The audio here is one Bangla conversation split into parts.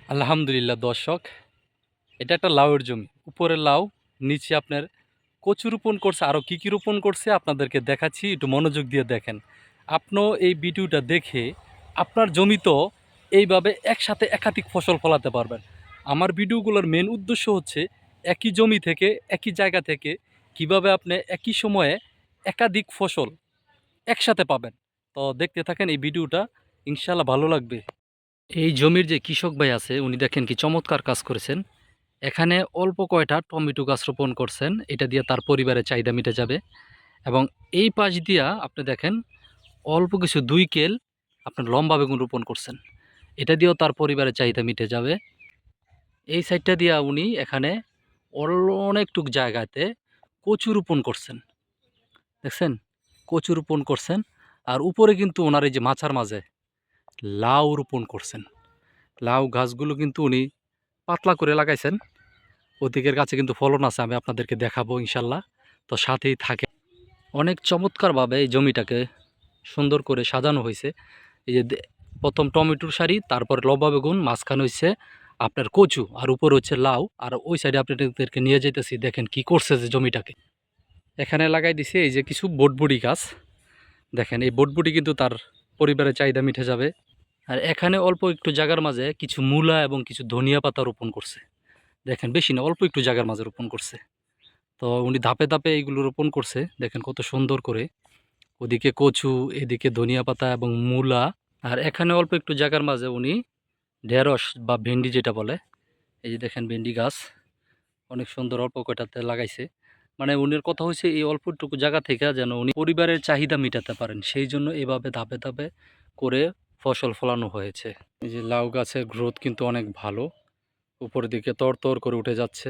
আলহামদুলিল্লাহ দর্শক, এটা একটা লাউয়ের জমি। উপরে লাউ, নিচে আপনার কচু রোপণ করছে। আরও কী কী রোপণ করছে আপনাদেরকে দেখাচ্ছি, একটু মনোযোগ দিয়ে দেখেন। আপনিও এই ভিডিওটা দেখে আপনার জমিতেও এইভাবে একসাথে একাধিক ফসল ফলাতে পারবেন। আমার ভিডিওগুলোর মেন উদ্দেশ্য হচ্ছে একই জমি থেকে, একই জায়গা থেকে কিভাবে আপনি একই সময়ে একাধিক ফসল একসাথে পাবেন। তো দেখতে থাকেন এই ভিডিওটা, ইনশাল্লাহ ভালো লাগবে। এই জমির যে কৃষক ভাই আছে, উনি দেখেন কি চমৎকার কাজ করেছেন। এখানে অল্প কয়টা টমেটো গাছ রোপণ করছেন, এটা দিয়ে তার পরিবারের চাহিদা মিটে যাবে। এবং এই পাশ দিয়া আপনি দেখেন অল্প কিছু 2 কেল আপনার লম্বা বেগুন রোপণ করছেন, এটা দিয়েও তার পরিবারের চাহিদা মিটে যাবে। এই সাইডটা দিয়া উনি এখানে অনেকটুক জায়গাতে কচু রোপণ করছেন, দেখছেন কচু রোপণ করছেন। আর উপরে কিন্তু ওনার এই যে মাচার মাঝে লাউ রোপণ করছেন। লাউ গাছগুলো কিন্তু উনি পাতলা করে লাগাইছেন। ওদিকের গাছে কিন্তু ফলন আছে, আমি আপনাদেরকে দেখাবো ইনশাল্লাহ। তো সাথেই থাকে। অনেক চমৎকারভাবে এই জমিটাকে সুন্দর করে সাজানো হয়েছে। এই যে প্রথম টমেটোর সারি, তারপর লম্বা বেগুন, মাঝখানে হচ্ছে আপনার কচু, আর উপরে হচ্ছে লাউ। আর ওই সাইডে আপনাদেরকে নিয়ে যেতেছি, দেখেন কি করছে যে জমিটাকে। এখানে লাগাই দিছে এই যে কিছু বটবুটি গাছ। দেখেন এই বটবুটি কিন্তু তার পরিবারের চাহিদা মিটে যাবে। আর এখানে অল্প একটু জায়গার মাঝে কিছু মূলা এবং কিছু ধনিয়া পাতা রোপণ করছে। দেখেন বেশি না, অল্প একটু জায়গার মাঝে রোপণ করছে। তো উনি ধাপে ধাপে এইগুলো রোপণ করছে, দেখেন কত সুন্দর করে। ওদিকে কচু, এদিকে ধনিয়া পাতা এবং মূলা। আর এখানে অল্প একটু জায়গার মাঝে উনি ঢেঁড়স বা ভেন্ডি যেটা বলে, এই যে দেখেন ভেন্ডি গাছ অনেক সুন্দর অল্প কয়টাতে লাগাইছে। মানে উনির কথা হচ্ছে এই অল্পটুকু জায়গা থেকে যেন উনি পরিবারের চাহিদা মেটাতে পারেন, সেই জন্য এইভাবে ধাপে ধাপে করে ফসল ফলানো হয়েছে। এই যে লাউ গাছের গ্রোথ কিন্তু অনেক ভালো, উপরের দিকে তর করে উঠে যাচ্ছে।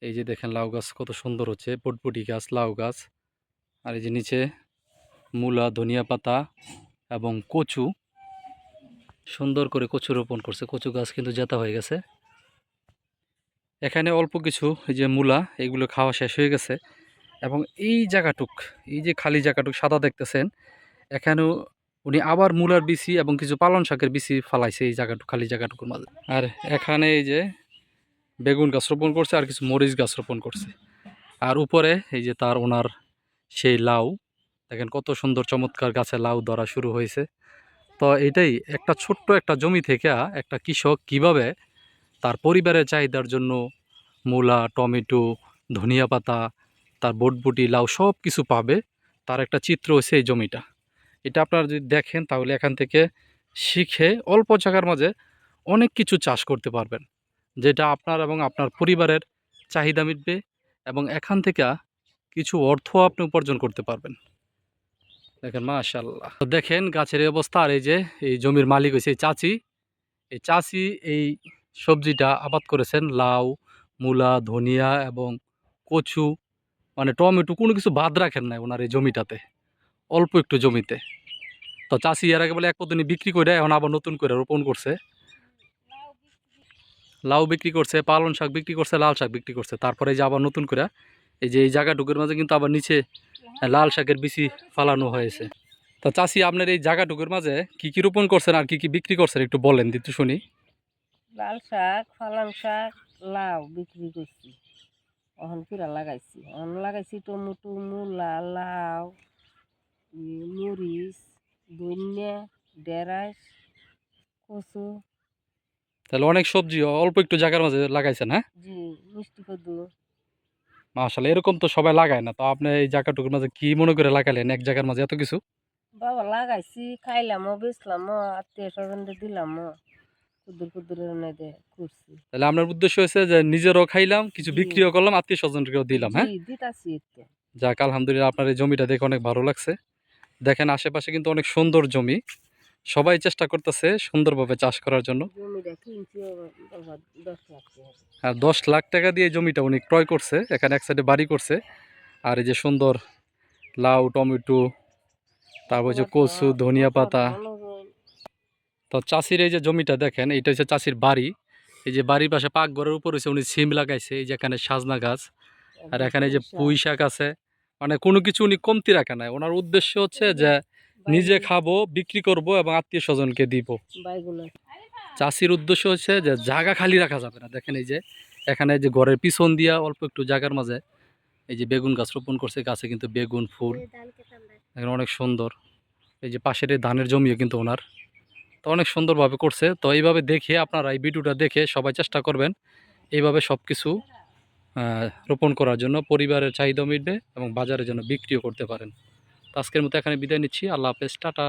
এই যে দেখেন লাউ গাছ কত সুন্দর হচ্ছে, বটবটি গাছ, লাউ গাছ। আর এই যে নিচে মূলা, ধনিয়া পাতা এবং কচু, সুন্দর করে কচু রোপণ করছে। কচু গাছ কিন্তু জেতা হয়ে গেছে। এখানে অল্প কিছু এই যে মূলা, এগুলো খাওয়া শেষ হয়ে গেছে। এবং এই জায়গাটুক, এই যে খালি জায়গাটুক সাদা দেখতেছেন, এখানেও উনি আবার মূলার বিচি এবং কিছু পালং শাকের বিচি ফালাইছে এই জায়গাটুক, খালি জায়গাটুকুর মাঝে। আর এখানে এই যে বেগুন গাছ রোপণ করছে আর কিছু মরিচ গাছ রোপণ করছে। আর উপরে এই যে তার ওনার সেই লাউ, দেখেন কত সুন্দর চমৎকার গাছে লাউ ধরা শুরু হয়েছে। তো এটাই একটা ছোট্ট একটা জমি থেকে একটা কৃষক কিভাবে তার পরিবারের চাহিদার জন্য মূলা, টমেটো, ধনিয়া পাতা, তার বটবুটি, লাউ সব কিছু পাবে, তার একটা চিত্র হচ্ছে এই জমিটা। এটা আপনারা যদি দেখেন তাহলে এখান থেকে শিখে অল্প জায়গার মাঝে অনেক কিছু চাষ করতে পারবেন, যেটা আপনার এবং আপনার পরিবারের চাহিদা মিটবে। এবং এখান থেকে কিছু অর্থ আপনি উপার্জন করতে পারবেন। দেখেন মাশাআল্লাহ, তো দেখেন গাছের এই অবস্থা। আর এই যে এই জমির মালিক হয়েছে এই চাচি। এই চাচি এই সবজিটা আবাদ করেছেন, লাউ, মূলা, ধনিয়া এবং কচু, মানে টমেটো, কোনো কিছু বাদ রাখেন নাই ওনার এই জমিটাতে, অল্প একটু জমিতে। তো চাচি এর আগে বলে এক পদ্ধতি বিক্রি করে এখন আবার নতুন করে রোপণ করছে। লাউ বিক্রি করছে, পালং শাক বিক্রি করছে, লাল শাক বিক্রি করছে। তারপরে এই যে আবার নতুন করে এই যে এই জায়গাটুকুর মাঝে কিন্তু আবার নিচে লাল শাকের বিচি ফালানো হয়েছে। তো চাচি আপনার এই জায়গাটুকুর মাঝে কি কি রোপণ করছেন আর কি কি বিক্রি করছেন একটু বলেন দিতে শুনি। লাল শাক, পালং শাক, লাউ বিক্রি করছি। এখন কিরা লাগাইছি, এখন লাগাইছি টমেটো, মূলা, লাউ, মরিচ, ধনিয়া, ঢেঁড়স, কচু, তাহলে অনেক সবজি অল্প একটু জায়গার মাঝে লাগাইছেন, হ্যাঁ? জি, মিষ্টি কদু। মাশাআল্লাহ, এরকম তো সবাই লাগায় না। তো আপনি এই জায়গাটুকুর মাঝে কি মনে করে লাগাইলেন এক জায়গার মাঝে এত কিছু? বাবা লাগাইছি, খাইলামও, বেচলামও, আত্মীয় স্বজনদের দিলামও, কুদুর কুদুর এনে দে করছি। তাহলে আপনার উদ্দেশ্য হয়েছে যে নিজেরও খাইলাম, কিছু জি বিক্রিও করলাম, আত্মীয় স্বজনকেও দিলাম, জি হ্যাঁ? দিতাছি এতে। যাক আলহামদুলিল্লাহ, আপনার এই জমিটা দেখে অনেক ভালো লাগছে। দেখেন আশেপাশে কিন্তু অনেক সুন্দর জমি, সবাই চেষ্টা করতেছে সুন্দরভাবে চাষ করার জন্য। জমিটা কিনছি বাবা 10 লাখ টাকা। আর 10 লাখ টাকা দিয়ে এই জমিটা উনি ক্রয় করছে, এখানে এক সাইডে বাড়ি করছে। আর এই যে সুন্দর লাউ, টমেটো, তারপর যে কচু, ধনিয়া পাতা। তো চাষির এই যে জমিটা দেখেন, এইটা হচ্ছে চাষির বাড়ি। এই যে বাড়ির পাশে পাকঘরের উপর হচ্ছে উনি সিম লাগাইছে, এই যে এখানে সাজনা গাছ। আর এখানে এই যে পুঁই শাক আছে। মানে কোনো কিছু উনি কমতি রাখে নাই। ওনার উদ্দেশ্য হচ্ছে যে নিজে খাবো, বিক্রি করব এবং আত্মীয় স্বজনকে দিব। বাইগুলা চাষির উদ্দেশ্য হচ্ছে যে জায়গা খালি রাখা যাবে না। দেখেন এই যে এখানে যে ঘরের পিছন দিয়া অল্প একটু জায়গার মাঝে এই যে বেগুন গাছ রোপণ করছে, গাছে কিন্তু বেগুন ফুল দেখেন অনেক সুন্দর। এই যে পাশের এই ধানের জমিও কিন্তু ওনার, তো অনেক সুন্দরভাবে করছে। তো এইভাবে দেখে আপনারা এই ভিডিওটা দেখে সবাই চেষ্টা করবেন এইভাবে সব কিছু রোপণ করার জন্য, পরিবারের চাহিদা মিটবে এবং বাজারে যেন বিক্রিও করতে পারেন। তো আজকের মতো এখানে বিদায় নিচ্ছি। আল্লাহ হাফেজ, টাটা।